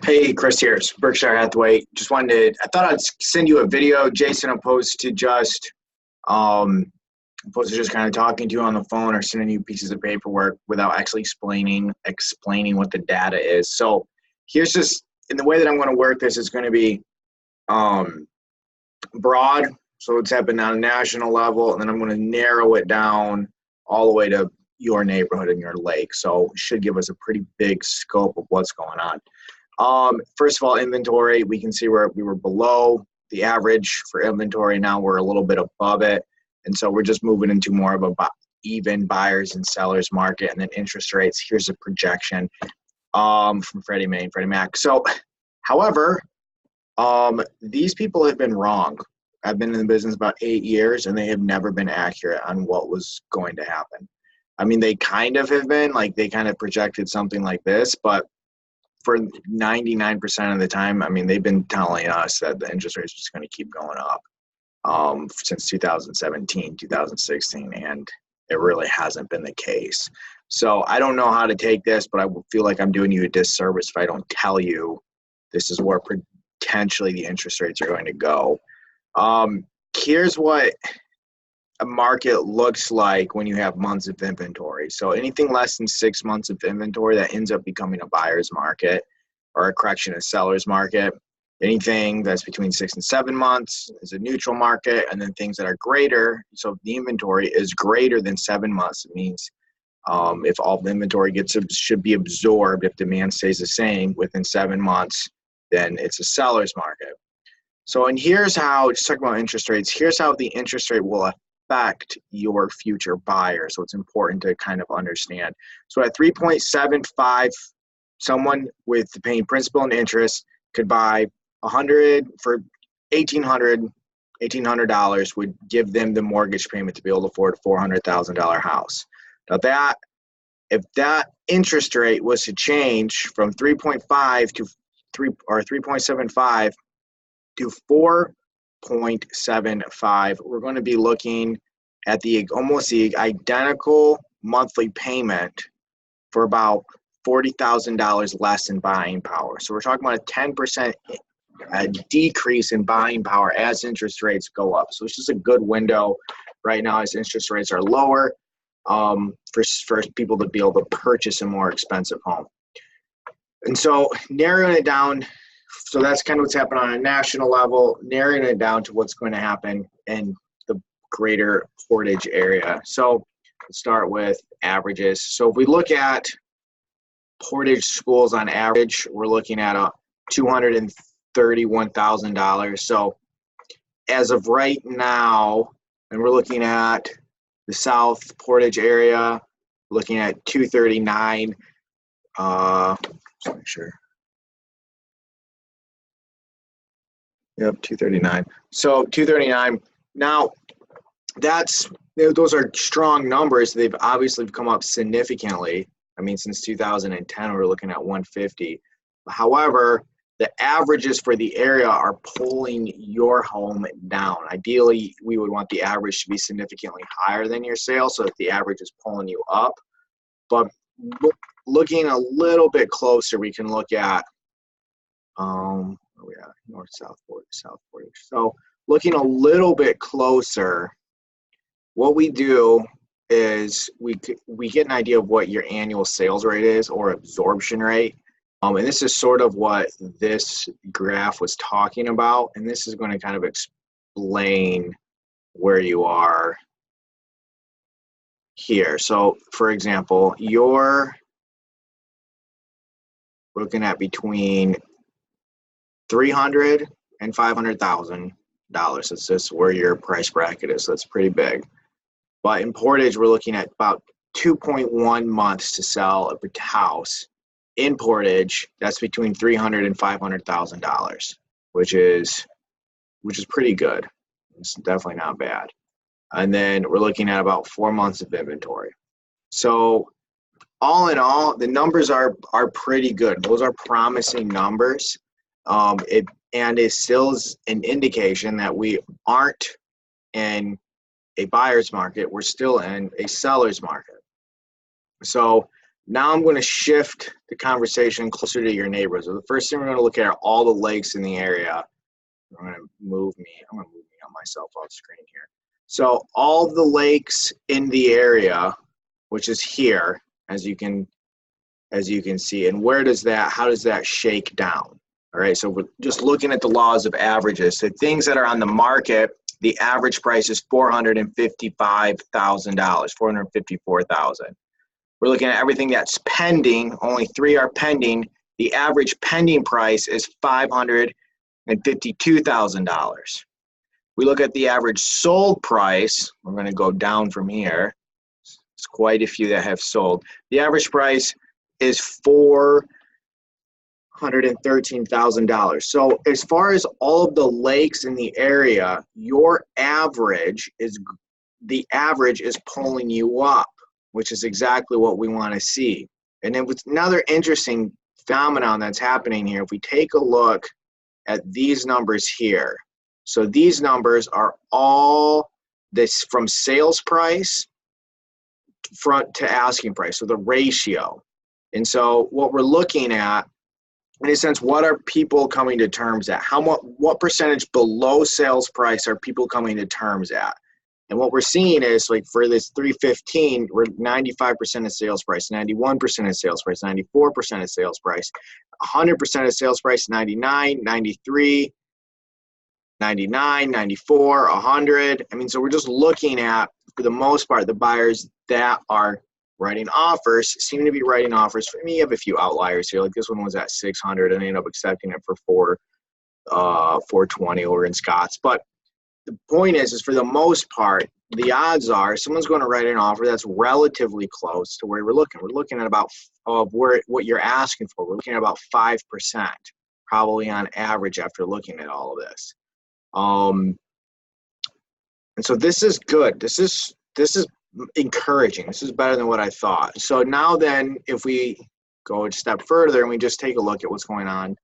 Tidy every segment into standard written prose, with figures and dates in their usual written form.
Hey, Chris here. It's Berkshire Hathaway. I thought I'd send you a video, Jason, um, opposed to just kind of talking to you on the phone or sending you pieces of paperwork without actually explaining what the data is. So here's just, in the way that I'm going to work this is going to be um, broad. So it's happened on a national level, and then I'm going to narrow it down all the way to your neighborhood and your lake. So it should give us a pretty big scope of what's going on. First of all, inventory, we can see where we were below the average for inventory. Now we're a little bit above it. And so we're just moving into more of a even buyers and sellers market. And then interest rates, here's a projection from Freddie Mae and Freddie Mac. So, however, these people have been wrong. I've been in the business about 8 years, and they have never been accurate on what was going to happen. I mean, they kind of have been, like they kind of projected something like this, but for 99% of the time, I mean, they've been telling us that the interest rate is just going to keep going up since 2017, 2016, and it really hasn't been the case. So I don't know how to take this, but I feel like I'm doing you a disservice if I don't tell you this is where potentially the interest rates are going to go. Here's what a market looks like when you have months of inventory. So anything less than 6 months of inventory, that ends up becoming a buyer's market, or a correction, a seller's market. Anything that's between 6 and 7 months is a neutral market. And then things that are greater, so if the inventory is greater than 7 months, it means if all the inventory should be absorbed, if demand stays the same within 7 months, then it's a seller's market. So, and here's how, just talking about interest rates, here's how the interest rate will affect your future buyer. So it's important to kind of understand. So at 3.75, someone with paying principal and interest could buy 100 for $1,800 would give them the mortgage payment to be able to afford a $400,000 house. Now if that interest rate was to change from 3.5 to 3.75 to 4.75, we're going to be looking at almost the identical monthly payment for about $40,000 less in buying power. So we're talking about a 10% decrease in buying power as interest rates go up. So it's just a good window right now as interest rates are lower for people to be able to purchase a more expensive home. And so narrowing it down, so that's kind of what's happening on a national level, narrowing it down to what's going to happen in the greater Portage area. So let's start with averages. So if we look at Portage schools on average, we're looking at a $231,000. So as of right now, and we're looking at the South Portage area, looking at 239. Just make sure. Yep, 239. So 239. Now, those are strong numbers. They've obviously come up significantly. I mean, since 2010, we're looking at 150. However, the averages for the area are pulling your home down. Ideally, we would want the average to be significantly higher than your sale, so that the average is pulling you up. But looking a little bit closer, we can look at where we at? North, South Portage. So looking a little bit closer, what we do is we get an idea of what your annual sales rate is, or absorption rate. And this is sort of what this graph was talking about. And this is going to kind of explain where you are here. So for example, you're looking at between $300,000 and $500,000. It's just where your price bracket is. So it's pretty big. But in Portage, we're looking at about 2.1 months to sell a house. In Portage, that's between $300,000 and $500,000, which is pretty good. It's definitely not bad. And then we're looking at about 4 months of inventory. So all in all, the numbers are pretty good. Those are promising numbers. It still is an indication that we aren't in a buyer's market. We're still in a seller's market. So Now I'm going to shift the conversation closer to your neighborhoods. So the first thing we're going to look at are all the lakes in the area. I'm going to move me on myself off screen here. So all the lakes in the area, which is here, as you can see, and how does that shake down? All right, so we're just looking at the laws of averages. So things that are on the market, the average price is $455,000, $454,000. We're looking at everything that's pending. Only 3 are pending. The average pending price is $552,000. We look at the average sold price. We're going to go down from here. There's quite a few that have sold. The average price is $413,000. So as far as all of the lakes in the area, the average is pulling you up, which is exactly what we want to see. And then with another interesting phenomenon that's happening here, if we take a look at these numbers here, so these numbers are all this from sales price front to asking price, so the ratio. And so what we're looking at, in a sense, what are people coming to terms at? What percentage below sales price are people coming to terms at? And what we're seeing is, like, for this 315, we're 95% of sales price, 91% of sales price, 94% of sales price, 100% of sales price, 99, 93, 99, 94, 100. I mean, so we're just looking at, for the most part, the buyers that are writing offers seem to be writing offers. For me, you have a few outliers here. Like this one was at 600 and I ended up accepting it for 420 over in Scott's. But the point is for the most part, the odds are someone's going to write an offer that's relatively close to where we're looking. We're looking at about what you're asking for. We're looking at about 5%, probably on average after looking at all of this. And so this is good. This is encouraging. This is better than what I thought. So now then, if we go a step further and we just take a look at what's going on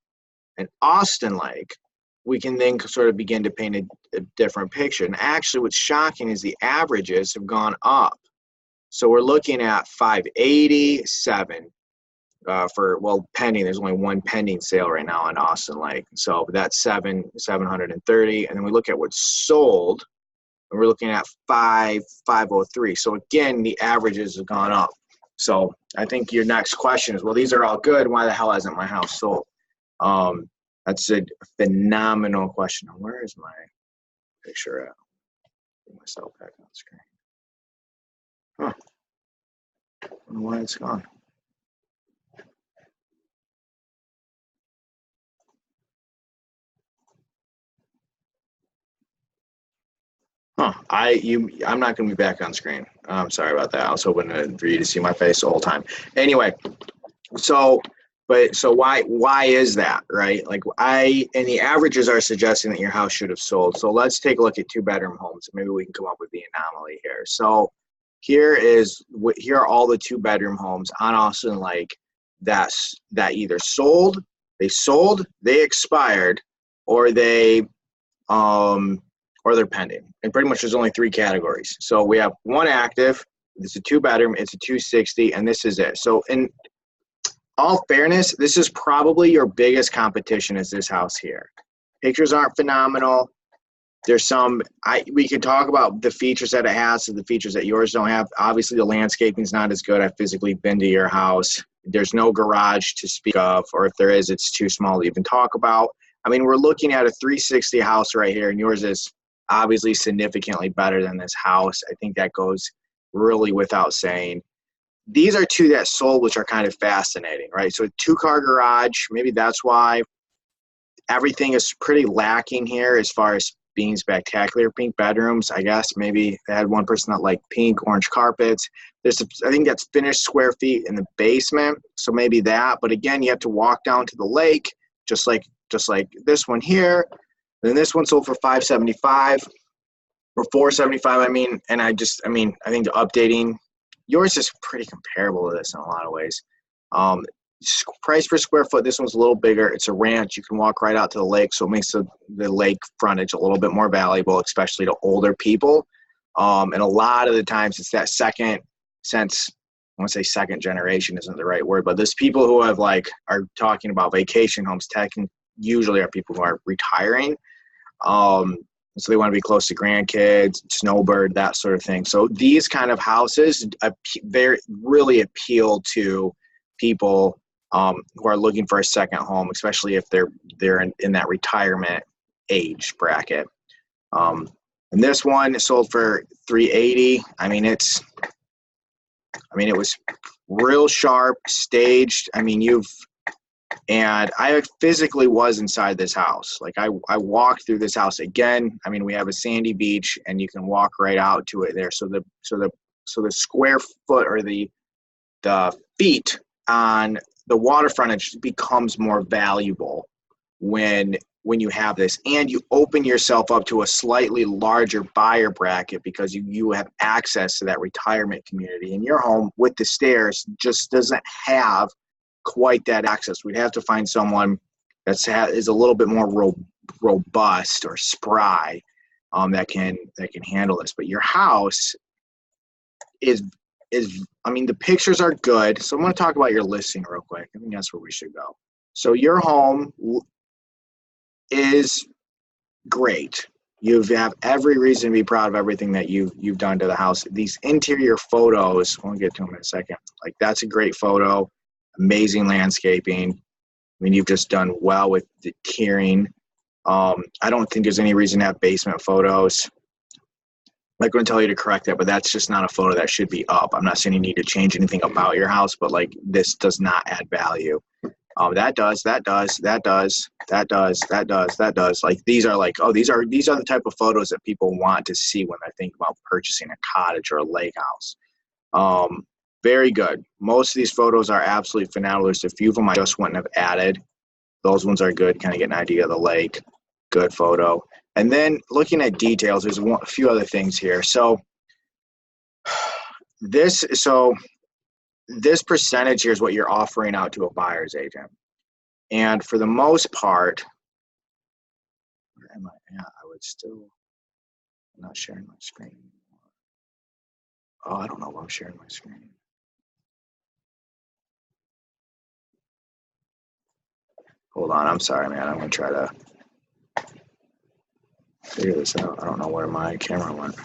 in Austin Lake, we can then sort of begin to paint a different picture. And actually what's shocking is the averages have gone up. So we're looking at 587 pending. There's only one pending sale right now on Austin Lake. So that's 730. And then we look at what's sold, and we're looking at 503. So again, the averages have gone up. So I think your next question is, well, these are all good. Why the hell hasn't my house sold? That's a phenomenal question. Where is my picture at? Put myself back on the screen. Huh. I don't know why it's gone. Huh. I'm not going to be back on screen. I'm sorry about that. I was hoping for you to see my face the whole time. Anyway, so why is that, right? And the averages are suggesting that your house should have sold. So let's take a look at 2-bedroom homes. Maybe we can come up with the anomaly here. So here are all the 2-bedroom homes on Austin Lake that either sold, they expired, or they're pending. And pretty much there's only 3 categories. So we have one active, it's a 2-bedroom, it's a 260, and this is it. So in all fairness, this is probably your biggest competition is this house here. Pictures aren't phenomenal. There's we could talk about the features that it has and the features that yours don't have. Obviously, the landscaping's not as good. I've physically been to your house. There's no garage to speak of, or if there is, it's too small to even talk about. I mean, we're looking at a 360 house right here, and yours is obviously significantly better than this house. I think that goes really without saying. These are 2 that sold, which are kind of fascinating, right? So a 2-car garage, maybe that's why everything is pretty lacking here as far as being spectacular. Pink bedrooms, I guess. Maybe they had one person that liked pink, orange carpets. I think that's finished square feet in the basement, so maybe that. But again, you have to walk down to the lake, just like this one here. Then this one sold for $575 or $475. I think the updating. Yours is pretty comparable to this in a lot of ways. Price per square foot, this one's a little bigger. It's a ranch. You can walk right out to the lake, so it makes the lake frontage a little bit more valuable, especially to older people. And a lot of the times it's that second sense want to say second generation isn't the right word, but there's people who have like are talking about vacation homes. Usually are people who are retiring. So they want to be close to grandkids, snowbird, that sort of thing. So these kind of houses, they really appeal to people who are looking for a second home, especially if they're in that retirement age bracket. And this one sold for $380. I mean, it was real sharp, staged. I mean, and I physically was inside this house. Like I walked through this house again. I mean, we have a sandy beach, and you can walk right out to it there. So the square foot or the feet on the water frontage becomes more valuable when you have this, and you open yourself up to a slightly larger buyer bracket because you have access to that retirement community. And your home with the stairs just doesn't have quite that access. We'd have to find someone is a little bit more robust or spry that can handle this. But your house is I mean, the pictures are good. So I'm going to talk about your listing real quick. I think that's where we should go. So your home is great. You have every reason to be proud of everything that you've done to the house. These interior photos, we'll get to them in a second. Like, that's a great photo. Amazing landscaping. I mean, you've just done well with the tiering. I don't think there's any reason to have basement photos. I'm not going to tell you to correct that, but that's just not a photo that should be up. I'm not saying you need to change anything about your house, but like, this does not add value. That does. Like, these are like, these are the type of photos that people want to see when they think about purchasing a cottage or a lake house. Very good. Most of these photos are absolutely phenomenal. There's a few of them I just wouldn't have added. Those ones are good. Kind of get an idea of the lake. Good photo. And then looking at details, there's a few other things here. So this percentage here is what you're offering out to a buyer's agent. And for the most part, where am I at? I'm not sharing my screen anymore. Oh, I don't know why I'm sharing my screen. Hold on, I'm sorry, man. I'm gonna try to figure this out. I don't know where my camera went.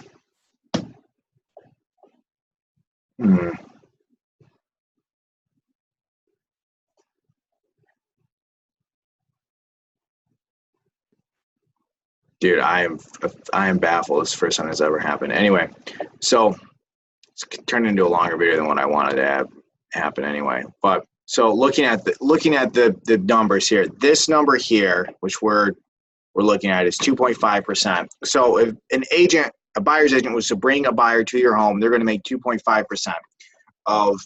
Dude, I am baffled. It's the first time that's ever happened. Anyway, so it's turned into a longer video than what I wanted to have happen anyway. But so looking at the numbers here, this number here, which we're looking at, is 2.5%. So if a buyer's agent was to bring a buyer to your home, they're going to make 2.5% of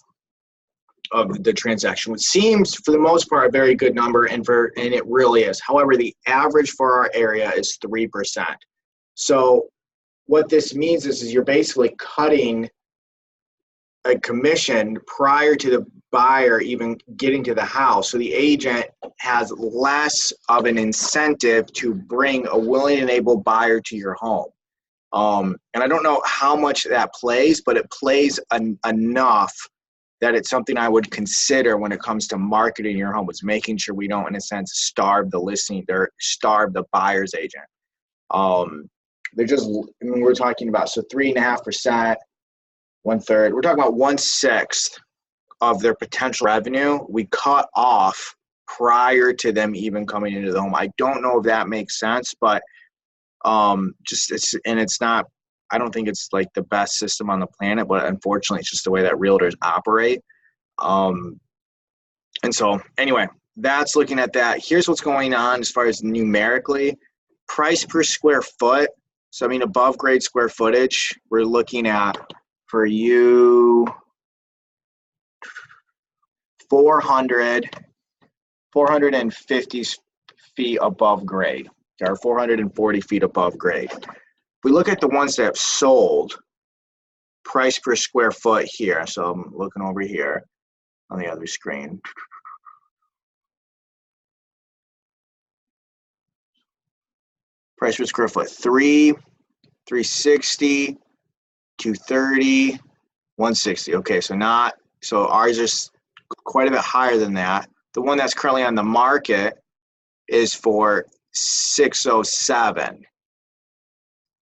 the transaction, which seems for the most part a very good number, and it really is. However, the average for our area is 3%. So what this means is you're basically cutting a commission prior to the buyer even getting to the house. So the agent has less of an incentive to bring a willing and able buyer to your home. And I don't know how much that plays, but it plays enough that it's something I would consider when it comes to marketing your home. It's making sure we don't, in a sense, starve the listing or starve the buyer's agent. We're talking about, so 3.5%, 1/3. We're talking about 1/6 of their potential revenue we cut off prior to them even coming into the home. I don't know if that makes sense, but it's not, I don't think it's like the best system on the planet, but unfortunately it's just the way that realtors operate. And so anyway, that's looking at that. Here's what's going on as far as numerically. Price per square foot. So I mean, above grade square footage, we're looking at, for you, 450 feet above grade, or 440 feet above grade. If we look at the ones that have sold, price per square foot here. So I'm looking over here on the other screen. Price per square foot, 360, 230, 160. Okay, so not So ours is quite a bit higher than that. The one that's currently on the market is for 607.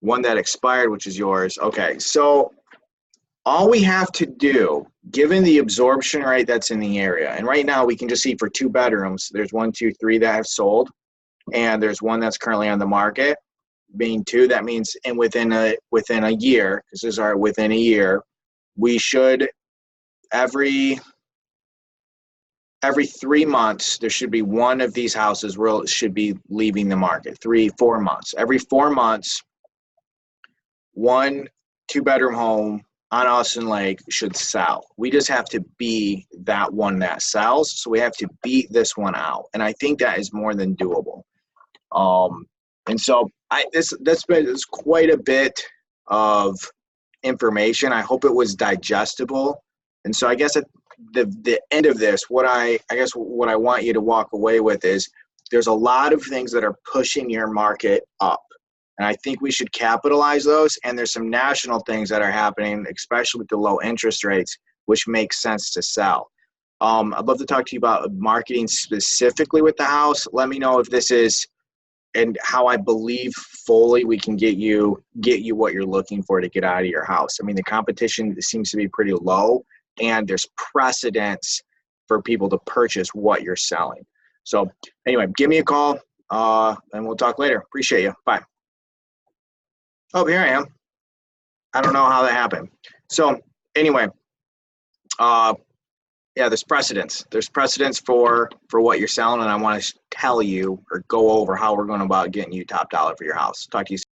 One that expired, which is yours. Okay, so all we have to do, given the absorption rate that's in the area, and right now we can just see for 2 bedrooms, there's 1, 2, 3 that have sold, and there's one that's currently on the market, being 2. That means within a year, because these are within a year, we should every 3 months there should be one of these houses where it should be leaving the market. 4 months. Every 4 months, 1 2-bedroom home on Austin Lake should sell. We just have to be that one that sells. So we have to beat this one out. And I think that is more than doable. And so that's been quite a bit of information. I hope it was digestible. And so I guess at the end of this, what I want you to walk away with is there's a lot of things that are pushing your market up. And I think we should capitalize those. And there's some national things that are happening, especially with the low interest rates, which makes sense to sell. I'd love to talk to you about marketing specifically with the house. Let me know if this is and how I believe fully we can get you what you're looking for to get out of your house. I mean, the competition seems to be pretty low, and there's precedence for people to purchase what you're selling. So anyway, give me a call, and we'll talk later. Appreciate you. Bye. Oh, here I am. I don't know how that happened. So anyway, yeah, there's precedence. There's precedence for what you're selling, and I want to tell you or go over how we're going about getting you top dollar for your house. Talk to you soon.